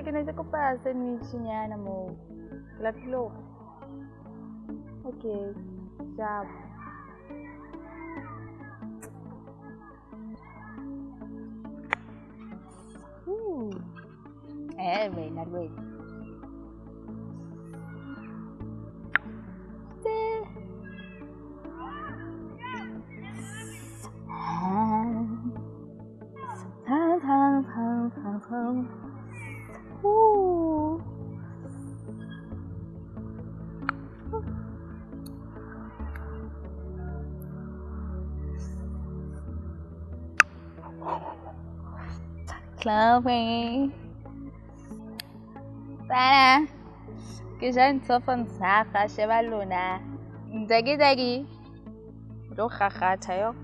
ke ne ke kopa sandwich-nyana moo. Ke lapile hore. Okay, ciao. Wena le wena. Chloe. Sana. Ke ja ntho van sa ga sheba lona. Ntse ke tla ke lo gagatha yo.